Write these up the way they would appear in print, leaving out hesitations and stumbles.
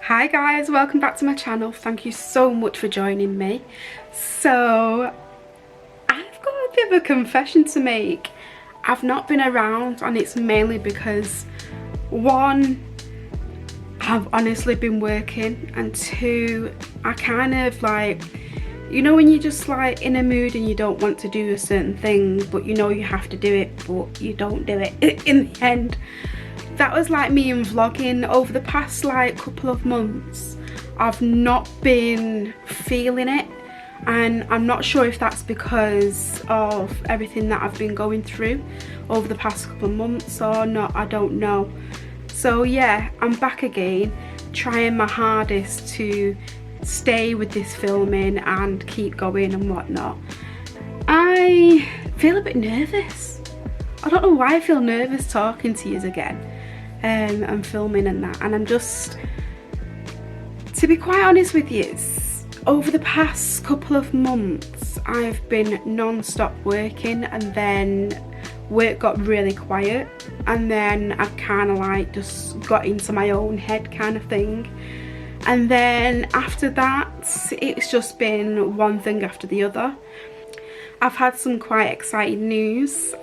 Hi guys, welcome back to my channel. Thank you so much for joining me. So I've got a bit of a confession to make. I've not been around, and it's mainly because one, I've honestly been working, and two, I kind of like, you know when you're just like in a mood and you don't want to do a certain thing but you know you have to do it but you don't do it in the end. That was like me in vlogging. Over the past like couple of months I've not been feeling it, and I'm not sure if that's because of everything that I've been going through over the past couple of months or not, I don't know. So yeah, I'm back again, trying my hardest to stay with this filming and keep going and whatnot. I feel a bit nervous. I don't know why I feel nervous talking to you again and filming and that, and I'm just, to be quite honest with you, over the past couple of months I've been non-stop working, and then work got really quiet, and then I've kind of like just got into my own head kind of thing. And then after that, it's just been one thing after the other. I've had some quite exciting news,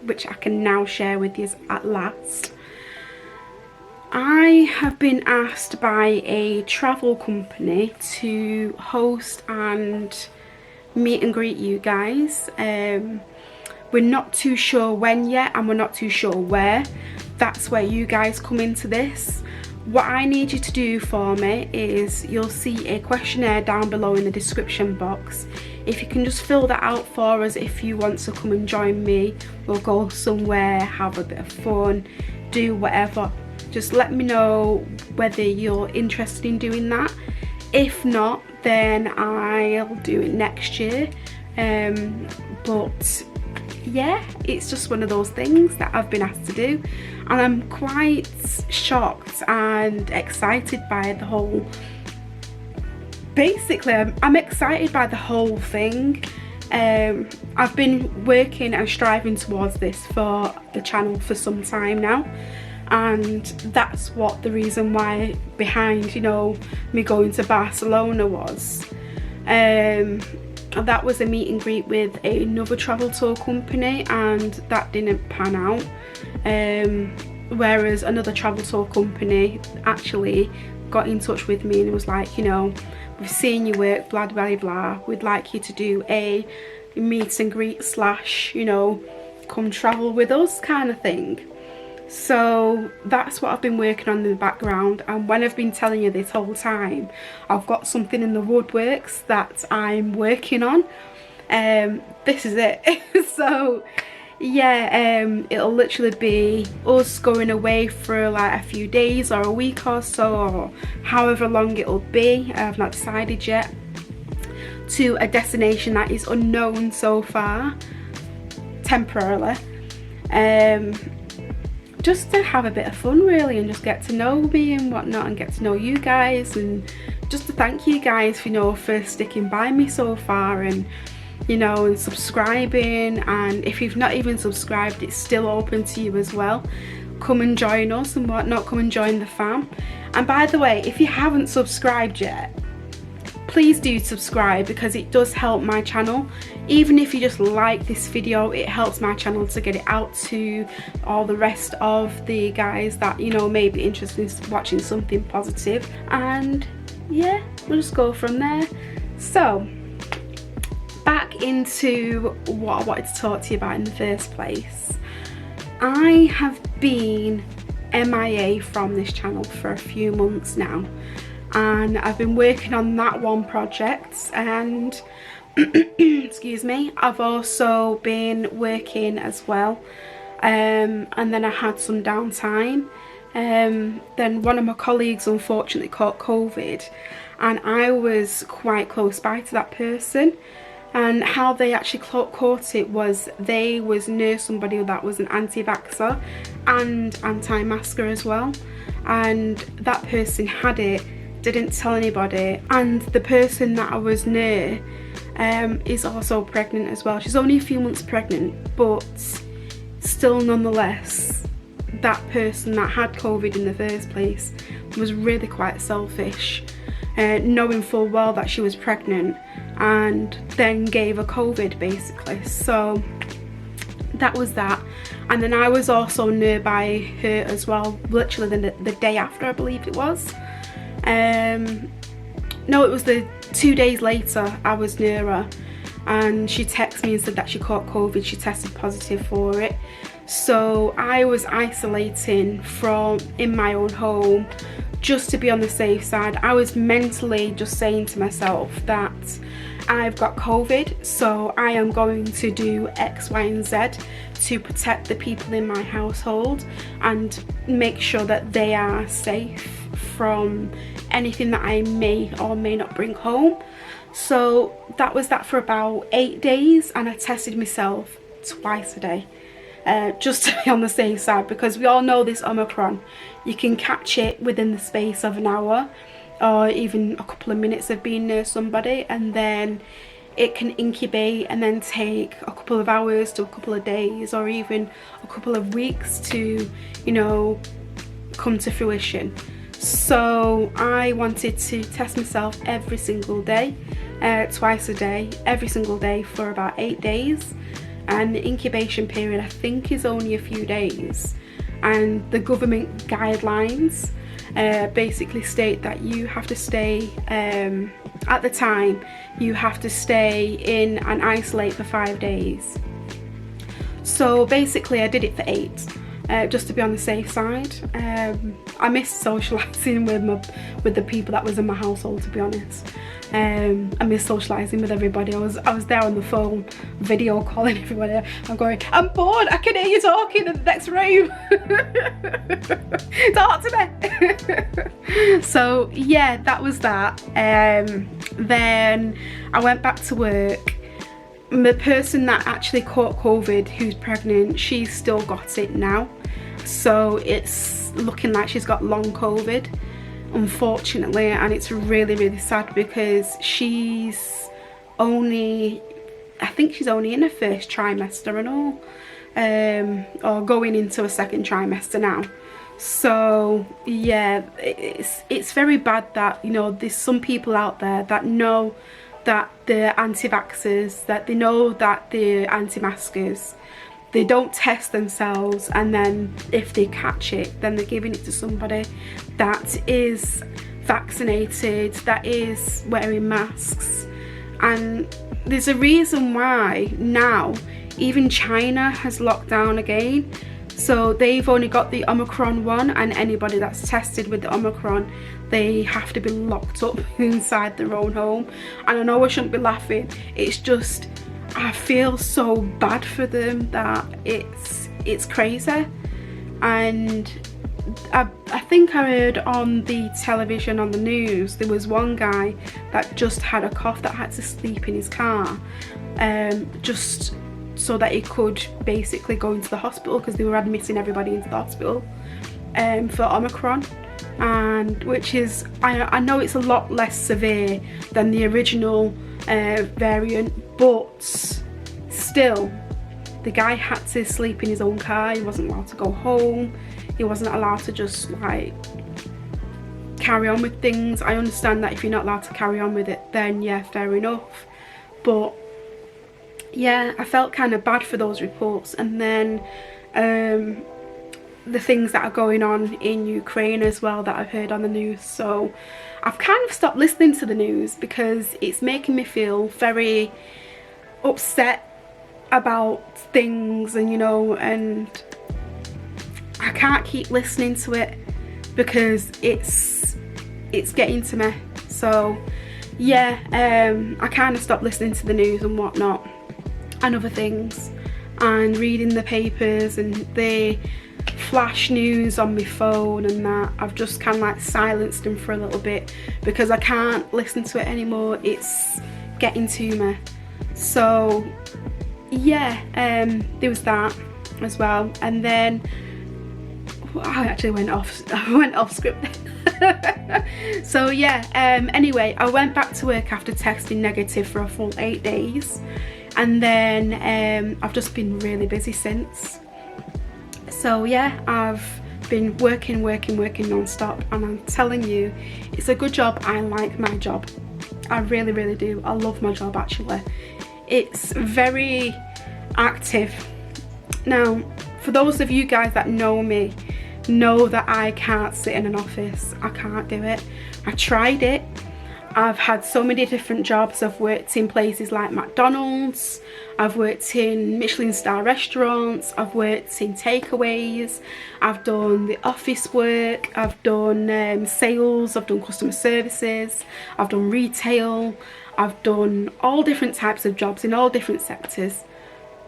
which I can now share with you at last. I have been asked by a travel company to host and meet and greet you guys. We're not too sure when yet, and we're not too sure where. That's where you guys come into this. What I need you to do for me is, you'll see a questionnaire down below in the description box. If you can just fill that out for us if you want to come and join me. We'll go somewhere, have a bit of fun, do whatever. Just let me know whether you're interested in doing that. If not, then I'll do it next year. But yeah, it's just one of those things that I've been asked to do, and I'm quite shocked and excited by the whole, basically I'm excited by the whole thing. I've been working and striving towards this for the channel for some time now, and that's what the reason why behind, you know, me going to Barcelona was. That was a meet and greet with another travel tour company, and that didn't pan out. Whereas another travel tour company actually got in touch with me and was like, you know, we've seen your work, blah blah blah, we'd like you to do a meet and greet slash, you know, come travel with us kind of thing. So that's what I've been working on in the background, and when I've been telling you this whole time, I've got something in the woodworks that I'm working on. This is it. So yeah, it'll literally be us going away for like a few days or a week or so, or however long it'll be, I've not decided yet, to a destination that is unknown so far, temporarily. Just to have a bit of fun really, and just get to know me and whatnot, and get to know you guys, and just to thank you guys, you know, for sticking by me so far, and you know, and subscribing. And if you've not even subscribed, it's still open to you as well. Come and join us and whatnot, come and join the fam. And by the way, if you haven't subscribed yet, please do subscribe, because it does help my channel. Even if you just like this video, it helps my channel to get it out to all the rest of the guys that, you know, may be interested in watching something positive. And yeah, we'll just go from there. So back into what I wanted to talk to you about in the first place. I have been MIA from this channel for a few months now, and I've been working on that one project, and excuse me, I've also been working as well, and then I had some downtime. Then one of my colleagues unfortunately caught COVID, and I was quite close by to that person. And how they actually caught it was, they was near somebody that was an anti-vaxxer and anti-masker as well, and that person had it, didn't tell anybody, and the person that I was near is also pregnant as well. She's only a few months pregnant, but still nonetheless, that person that had COVID in the first place was really quite selfish, knowing full well that she was pregnant, and then gave her COVID basically. So that was that. And then I was also nearby her as well, literally the day after, I believe it was. No, it was the 2 days later I was near her, and she texted me and said that she caught COVID. She tested positive for it. So I was isolating from in my own home just to be on the safe side. I was mentally just saying to myself that I've got COVID, so I am going to do X, Y, and Z to protect the people in my household and make sure that they are safe from anything that I may or may not bring home. So that was that for about 8 days, and I tested myself twice a day, just to be on the safe side, because we all know this Omicron, you can catch it within the space of an hour or even a couple of minutes of being near somebody, and then it can incubate and then take a couple of hours to a couple of days or even a couple of weeks to, you know, come to fruition. So I wanted to test myself every single day, twice a day, every single day for about 8 days. And the incubation period, I think, is only a few days. And the government guidelines basically state that you have to stay, at the time, you have to stay in and isolate for 5 days. So basically I did it for 8, just to be on the safe side. I missed socialising with the people that was in my household, to be honest. I miss socialising with everybody. I was there on the phone, video calling everybody. I'm going, I'm bored, I can hear you talking in the next room. Talk to me. So yeah, that was that. Then I went back to work. The person that actually caught COVID, who's pregnant, she's still got it now. So it's looking like she's got long COVID, unfortunately, and it's really, really sad because she's only, I think she's only in her first trimester and all, or going into a second trimester now. So yeah, it's very bad that, you know, there's some people out there that know that they're anti-vaxxers, that they know that they're anti-maskers. They don't test themselves, and then if they catch it, then they're giving it to somebody that is vaccinated, that is wearing masks. And there's a reason why now even China has locked down again. So they've only got the Omicron one, and anybody that's tested with the Omicron, they have to be locked up inside their own home. And I know I shouldn't be laughing, it's just, I feel so bad for them that it's crazy. And I think I heard on the television, on the news, there was one guy that just had a cough that had to sleep in his car, just so that he could basically go into the hospital, because they were admitting everybody into the hospital for Omicron. And which is, I know it's a lot less severe than the original variant, but still, the guy had to sleep in his own car. He wasn't allowed to go home. He wasn't allowed to just like carry on with things. I understand that if you're not allowed to carry on with it, then yeah, fair enough. But yeah, I felt kind of bad for those reports. And then the things that are going on in Ukraine as well that I've heard on the news. So I've kind of stopped listening to the news because it's making me feel very upset about things, and you know, and I can't keep listening to it because it's getting to me. So yeah, I kind of stopped listening to the news and whatnot and other things, and reading the papers and the flash news on my phone and that. I've just kind of like silenced them for a little bit because I can't listen to it anymore. It's getting to me. So yeah, there was that as well. And then I actually went off script. So yeah, anyway, I went back to work after testing negative for a full 8 days, and then I've just been really busy since. So yeah, I've been working non-stop, and I'm telling you, it's a good job. I like my job. I really, really do. I love my job actually. It's very active. Now, for those of you guys that know me, know that I can't sit in an office. I can't do it. I tried it. I've had so many different jobs. I've worked in places like McDonald's, I've worked in Michelin star restaurants, I've worked in takeaways, I've done the office work, I've done sales, I've done customer services, I've done retail, I've done all different types of jobs in all different sectors.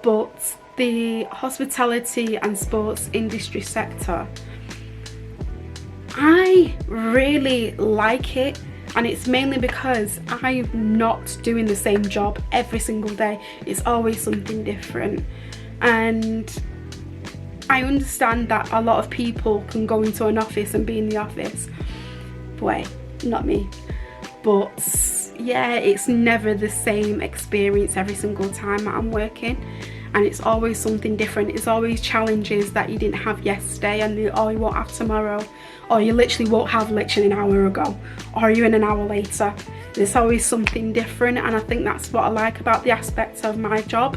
But the hospitality and sports industry sector, I really like it. And it's mainly because I'm not doing the same job every single day. It's always something different. And I understand that a lot of people can go into an office and be in the office. Wait, not me. But yeah, it's never the same experience every single time that I'm working. And it's always something different. It's always challenges that you didn't have yesterday and you won't have tomorrow, or you literally won't have literally an hour ago, or even an hour later. There's always something different, and I think that's what I like about the aspects of my job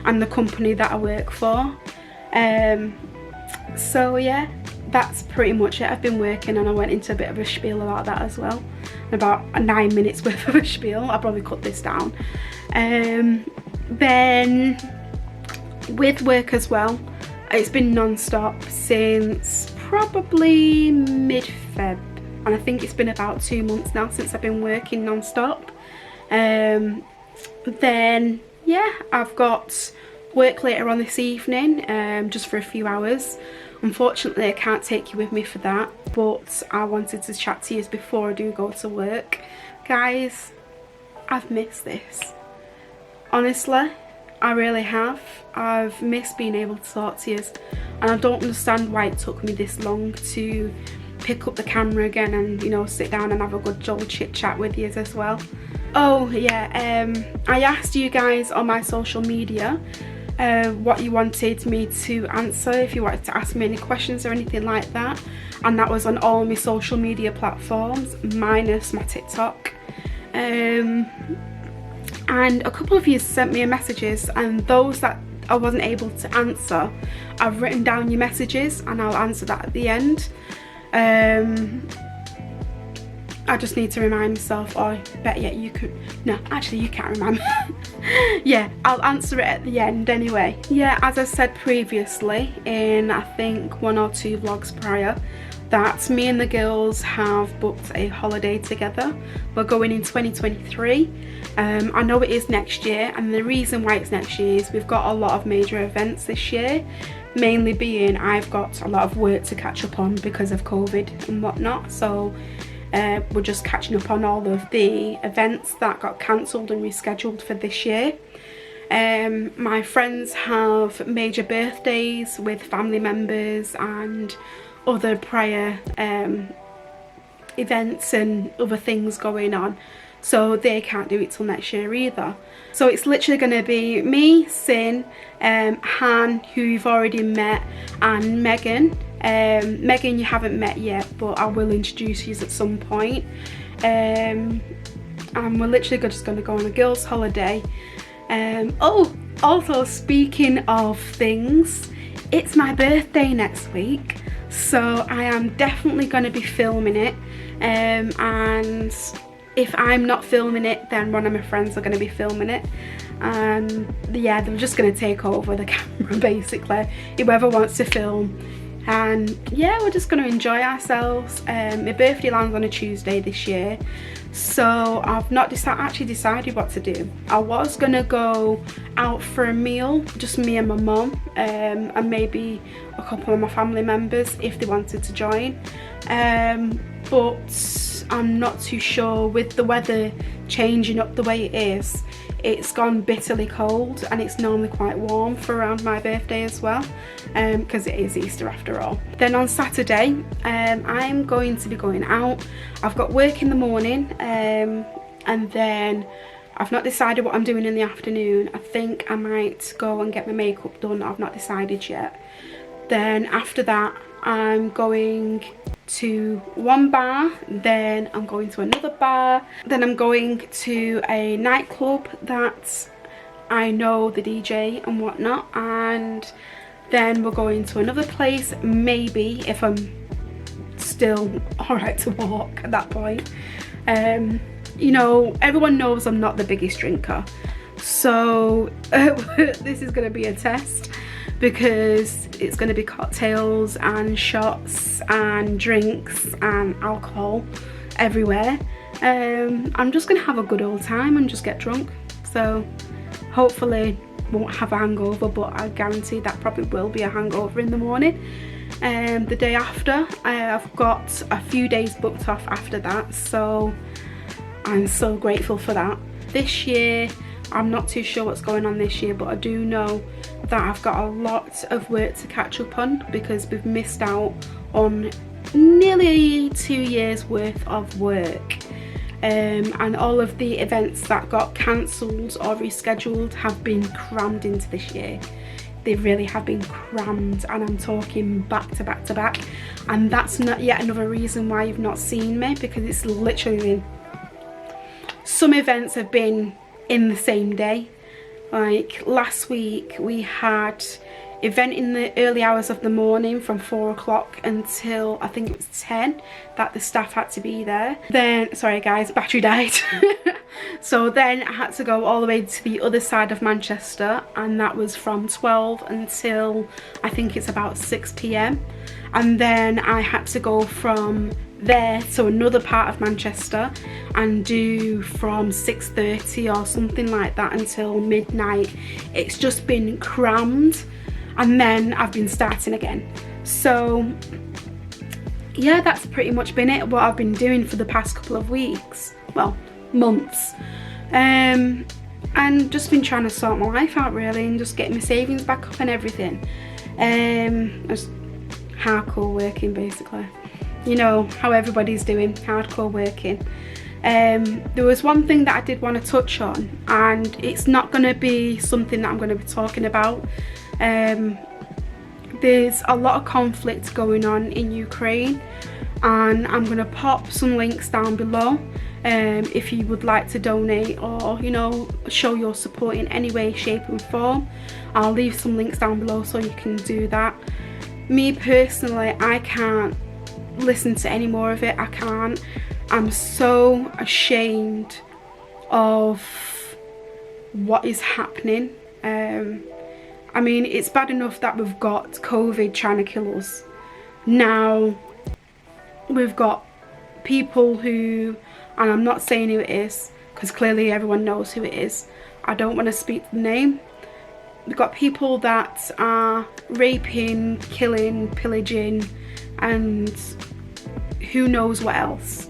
and the company that I work for. So yeah, that's pretty much it. I've been working, and I went into a bit of a spiel about that as well. About 9 minutes worth of a spiel. I'll probably cut this down. Then with work as well, it's been non-stop since probably mid-Feb, and I think it's been about 2 months now since I've been working non-stop. Then yeah, I've got work later on this evening, just for a few hours. Unfortunately I can't take you with me for that, but I wanted to chat to you before I do go to work. Guys, I've missed this. Honestly, I really have. I've missed being able to talk to you, and I don't understand why it took me this long to pick up the camera again and, you know, sit down and have a good old chit chat with you as well. Oh yeah, I asked you guys on my social media what you wanted me to answer, if you wanted to ask me any questions or anything like that, and that was on all my social media platforms minus my TikTok. And a couple of you sent me messages, and those that I wasn't able to answer, I've written down your messages and I'll answer that at the end. I just need to remind myself, or better yet, you could, no, actually you can't remember. Yeah, I'll answer it at the end anyway. Yeah, as I said previously in I think 1 or 2 vlogs prior, that me and the girls have booked a holiday together. We're going in 2023. I know it is next year, and the reason why it's next year is we've got a lot of major events this year, mainly being I've got a lot of work to catch up on because of COVID and whatnot. So we're just catching up on all of the events that got cancelled and rescheduled for this year. My friends have major birthdays with family members and other prior events and other things going on, so they can't do it till next year either. So it's literally going to be me, Sin, Han, who you've already met, and Megan. Megan you haven't met yet, but I will introduce you at some point. And we're literally just going to go on a girls' holiday. Oh, also speaking of things, it's my birthday next week, so I am definitely going to be filming it, and if I'm not filming it, then one of my friends are going to be filming it, and yeah, they're just going to take over the camera basically, whoever wants to film. And yeah, we're just going to enjoy ourselves. My birthday lands on a Tuesday this year, so I've not actually decided what to do. I was going to go out for a meal, just me and my mum, and maybe a couple of my family members if they wanted to join, but I'm not too sure. With the weather changing up the way it is, it's gone bitterly cold, and it's normally quite warm for around my birthday as well, because it is Easter after all. Then on Saturday, I'm going to be going out. I've got work in the morning, and then I've not decided what I'm doing in the afternoon. I think I might go and get my makeup done. I've not decided yet. Then after that, I'm going to one bar, then I'm going to another bar, then I'm going to a nightclub that I know the DJ and whatnot, and then we're going to another place, maybe, if I'm still alright to walk at that point. You know, everyone knows I'm not the biggest drinker, so this is going to be a test, because it's going to be cocktails and shots and drinks and alcohol everywhere. I'm just going to have a good old time and just get drunk, so hopefully won't have a hangover, but I guarantee that probably will be a hangover in the morning. The day after, I've got a few days booked off after that, so I'm so grateful for that. This year, I'm not too sure what's going on this year, but I do know that I've got a lot of work to catch up on, because we've missed out on nearly 2 years worth of work. And all of the events that got cancelled or rescheduled have been crammed into this year. They really have been crammed, and I'm talking back to back to back. And that's not yet another reason why you've not seen me, because it's literally, some events have been in the same day. Like last week we had event in the early hours of the morning from 4 o'clock until I think it was 10 that the staff had to be there. Then, sorry guys, battery died. So then I had to go all the way to the other side of Manchester, and that was from 12 until I think it's about 6 p.m. And then I had to go from there to another part of Manchester and do from 6:30 or something like that until midnight. It's just been crammed, and then I've been starting again. So yeah, that's pretty much been it, what I've been doing for the past couple of weeks, well, months. And just been trying to sort my life out really, and just getting my savings back up and everything. Just hardcore working basically. You know how everybody's doing, hardcore working. There was one thing that I did want to touch on, and it's not going to be something that I'm going to be talking about. There's a lot of conflict going on in Ukraine, and I'm going to pop some links down below if you would like to donate, or you know, show your support in any way, shape and form. I'll leave some links down below so you can do that. Me personally, I can't listen to any more of it. I can't. I'm so ashamed of what is happening. I mean, it's bad enough that we've got COVID trying to kill us. Now we've got people who, and I'm not saying who it is because clearly everyone knows who it is, I don't want to speak the name. We've got people that are raping, killing, pillaging, and who knows what else,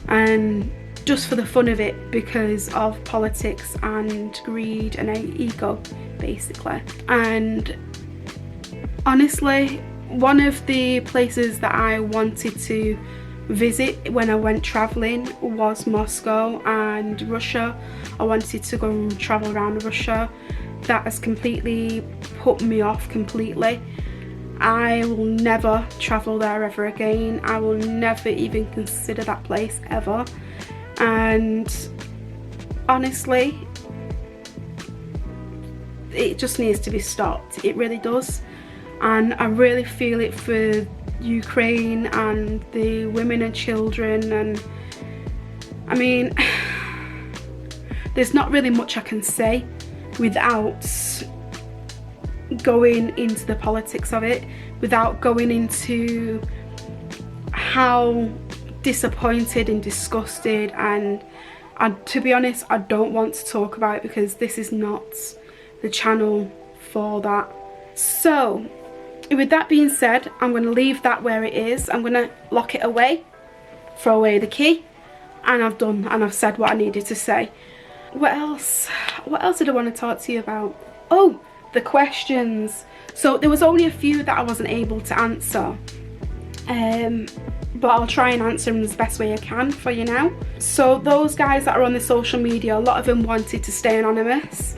and just for the fun of it, because of politics and greed and ego basically. And honestly, one of the places that I wanted to visit when I went traveling was Moscow and Russia. I wanted to go and travel around Russia. That has completely put me off completely. I will never travel there ever again. I will never even consider that place ever. And honestly, it just needs to be stopped. It really does. And I really feel it for Ukraine and the women and children. And I mean, there's not really much I can say without going into the politics of it, without going into how disappointed and disgusted, and to be honest, I don't want to talk about it because this is not the channel for that. So with that being said, I'm going to leave that where it is. I'm going to lock it away, throw away the key, and I've done, and I've said what I needed to say. What else did I want to talk to you about? Oh, the questions. So there was only a few that I wasn't able to answer, but I'll try and answer them the best way I can for you now. So those guys that are on the social media, a lot of them wanted to stay anonymous.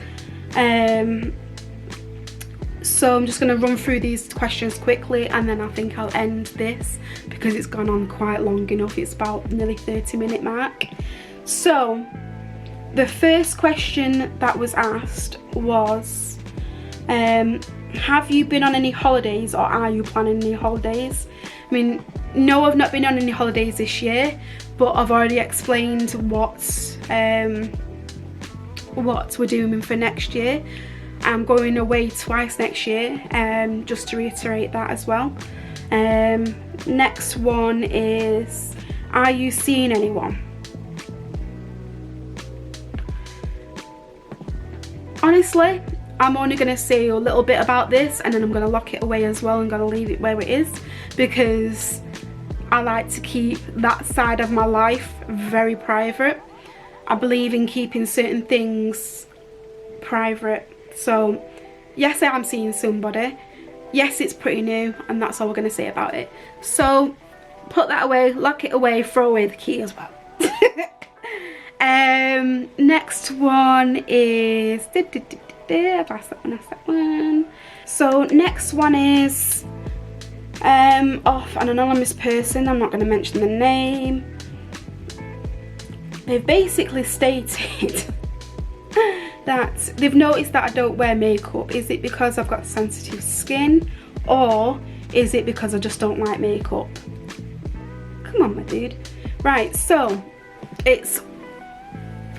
So I'm just going to run through these questions quickly, and then I think I'll end this because it's gone on quite long enough. It's about nearly 30-minute mark. So the first question that was asked was, have you been on any holidays, or are you planning any holidays? I mean, no, I've not been on any holidays this year, but I've already explained what we're doing for next year. I'm going away twice next year, just to reiterate that as well. Next one is, are you seeing anyone? Honestly, I'm only going to say a little bit about this, and then I'm going to lock it away as well. I'm going to leave it where it is, because I like to keep that side of my life very private. I believe in keeping certain things private. So yes, I am seeing somebody. Yes, it's pretty new, and that's all we're going to say about it. So put that away, lock it away, throw away the key as well. Next one is that's that one. So next one is off an anonymous person. I'm not going to mention the name. They've basically stated that they've noticed that I don't wear makeup. Is it because I've got sensitive skin, or is it because I just don't like makeup? Come on, my dude. Right, so it's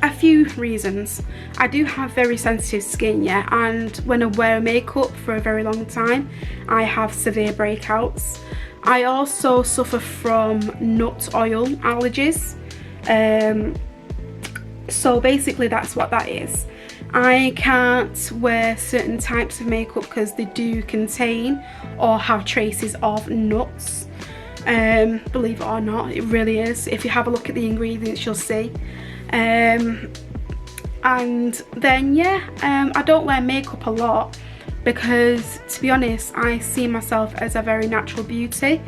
a few reasons. I do have very sensitive skin, yeah, and when I wear makeup for a very long time, I have severe breakouts. I also suffer from nut oil allergies. So basically that's what that is. I can't wear certain types of makeup because they do contain or have traces of nuts. Believe it or not, it really is. If you have a look at the ingredients, you'll see. And then yeah, I don't wear makeup a lot because, to be honest, I see myself as a very natural beauty.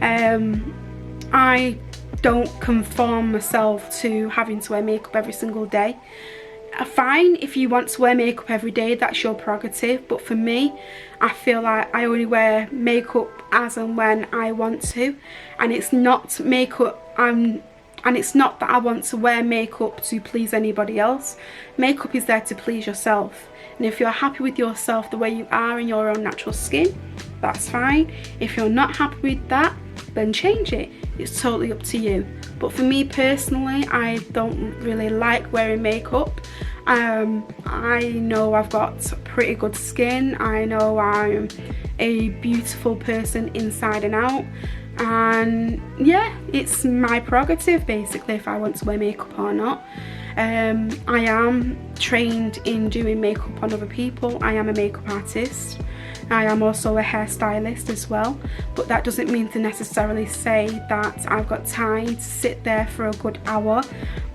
I don't conform myself to having to wear makeup every single day. Fine, if you want to wear makeup every day, that's your prerogative, but for me, I feel like I only wear makeup as and when I want to, and it's not makeup and it's not that I want to wear makeup to please anybody else. Makeup is there to please yourself, and if you're happy with yourself the way you are in your own natural skin, that's fine. If you're not happy with that, then change it. It's totally up to you. But for me personally, I don't really like wearing makeup. I know I've got pretty good skin. I know I'm a beautiful person inside and out. And yeah, it's my prerogative basically if I want to wear makeup or not. I am trained in doing makeup on other people. I am a makeup artist. I am also a hairstylist as well, but that doesn't mean to necessarily say that I've got time to sit there for a good hour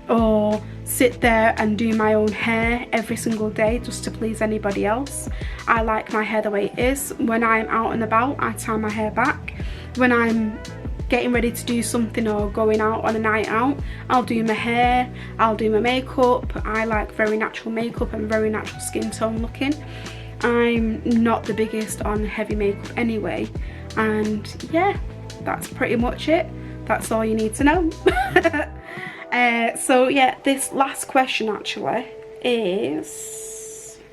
or sit there and do my own hair every single day just to please anybody else. I like my hair the way it is. When I'm out and about, I tie my hair back. When I'm getting ready to do something or going out on a night out, I'll do my hair, I'll do my makeup. I like very natural makeup and very natural skin tone looking. I'm not the biggest on heavy makeup anyway, and yeah, that's pretty much it. That's all you need to know. So yeah, this last question actually is,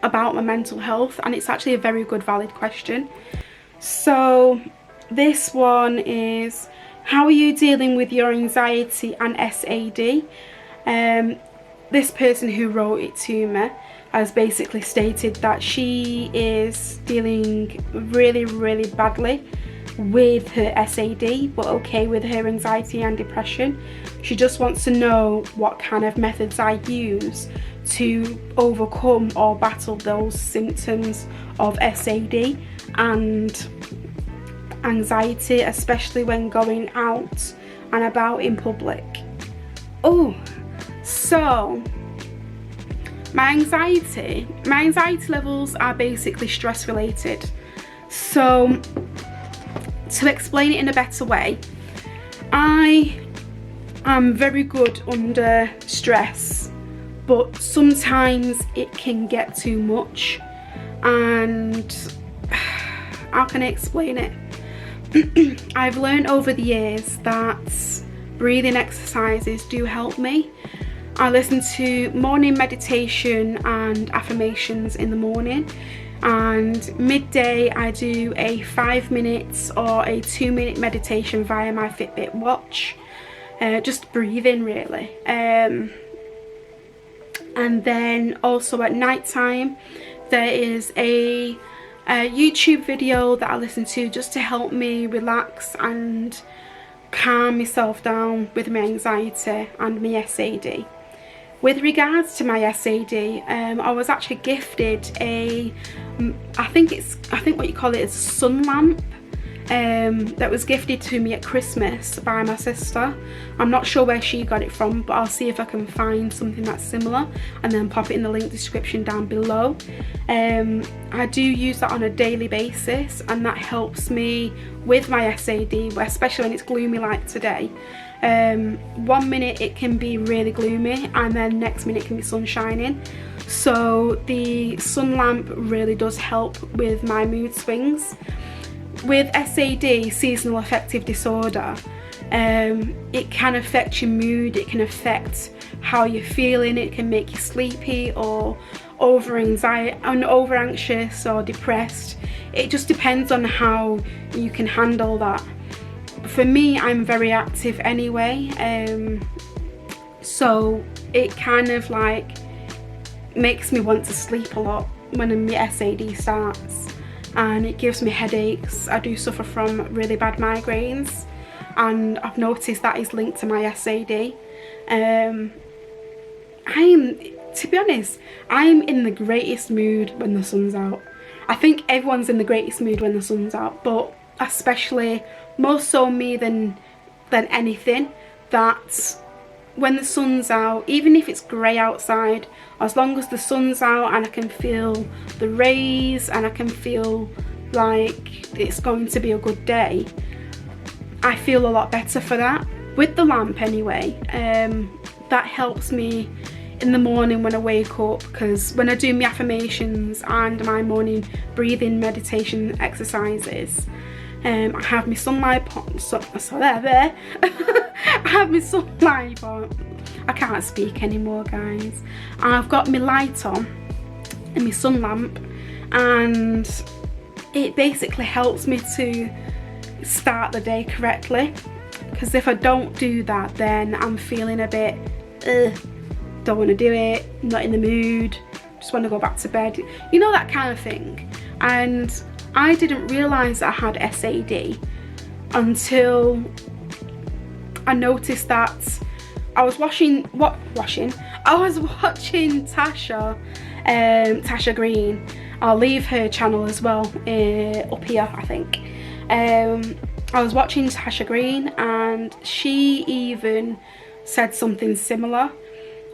about my mental health, and it's actually a very good valid question. So this one is, how are you dealing with your anxiety and SAD? This person who wrote it to me has basically stated that she is dealing really badly with her SAD, but okay with her anxiety and depression. She just wants to know what kind of methods I use to overcome or battle those symptoms of SAD and anxiety, especially when going out and about in public. Oh, so my anxiety levels are basically stress related. So to explain it in a better way, I am very good under stress, but sometimes it can get too much, and how can I explain it? I've learned over the years that breathing exercises do help me. I listen to morning meditation and affirmations in the morning, and midday I do a 5 minutes or a 2-minute meditation via my Fitbit watch, just breathing really. And then also at night time there is a YouTube video that I listen to just to help me relax and calm myself down with my anxiety and my SAD. With regards to my SAD, I was actually gifted a, I think what you call it is sun lamp, that was gifted to me at Christmas by my sister. I'm not sure where she got it from, but I'll see if I can find something that's similar and then pop it in the link description down below. I do use that on a daily basis, and that helps me with my SAD, especially when it's gloomy like today. 1 minute it can be really gloomy and then next minute it can be sun shining. So the sun lamp really does help with my mood swings. With SAD, seasonal affective disorder, it can affect your mood, it can affect how you're feeling, it can make you sleepy or over anxious or depressed. It just depends on how you can handle that. For me, I'm very active anyway, so it kind of like makes me want to sleep a lot when my SAD starts, and it gives me headaches. I do suffer from really bad migraines, and I've noticed that is linked to my SAD. To be honest, I'm in the greatest mood when the sun's out. I think everyone's in the greatest mood when the sun's out, but especially more so me than anything, that when the sun's out, even if it's grey outside, as long as the sun's out and I can feel the rays and I can feel like it's going to be a good day, I feel a lot better for that. With the lamp anyway, that helps me in the morning when I wake up, because when I do my affirmations and my morning breathing meditation exercises, I have my sunlight on. I have my sunlight on. I can't speak anymore, guys. I've got my light on and my sun lamp, and it basically helps me to start the day correctly, because if I don't do that, then I'm feeling a bit don't want to do it, not in the mood, just want to go back to bed, you know, that kind of thing. And I didn't realise that I had SAD until I noticed that I was watching Tasha Green. I'll leave her channel as well up here, I think. I was watching Tasha Green, and she even said something similar,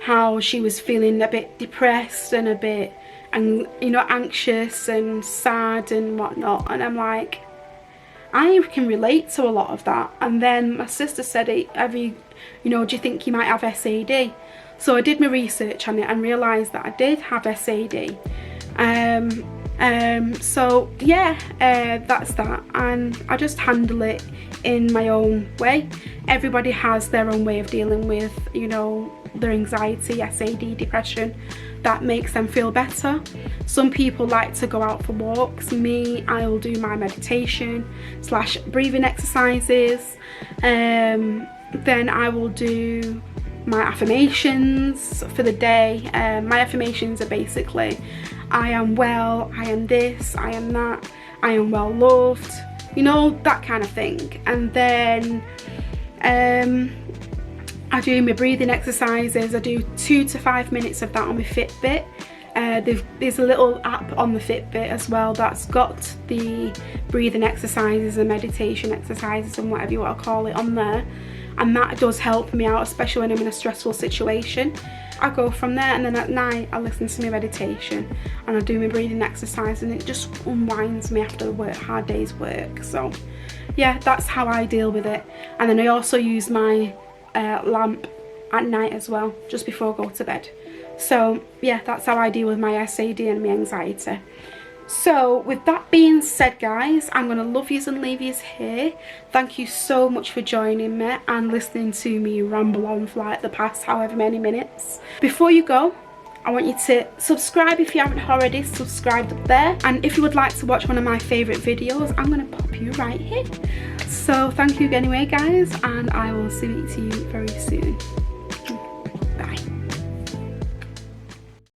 how she was feeling a bit depressed and a bit, you know, anxious and sad and whatnot. And I'm like, I can relate to a lot of that. And then my sister said, you know, do you think you might have SAD? So I did my research on it and realised that I did have SAD. So yeah, that's that, and I just handle it in my own way. Everybody has their own way of dealing with, you know, their anxiety, SAD, depression, that makes them feel better. Some people like to go out for walks. Me, I'll do my meditation / breathing exercises, then I will do my affirmations for the day. My affirmations are basically, I am well, I am this, I am that, I am well loved, you know, that kind of thing. And then I do my breathing exercises. I do 2 to 5 minutes of that on my Fitbit. There's a little app on the Fitbit as well that's got the breathing exercises and meditation exercises and whatever you want to call it on there, and that does help me out, especially when I'm in a stressful situation. I go from there, and then at night I listen to my meditation and I do my breathing exercise, and it just unwinds me after a hard day's work. So yeah, that's how I deal with it. And then I also use my lamp at night as well, just before I go to bed. So yeah, that's how I deal with my SAD and my anxiety. So with that being said, guys, I'm gonna love yous and leave yous here. Thank you so much for joining me and listening to me ramble on for like the past however many minutes. Before you go, I want you to subscribe if you haven't already subscribed up there, and if you would like to watch one of my favourite videos, I'm going to pop you right here. So thank you anyway, guys, and I will see you very soon. Bye.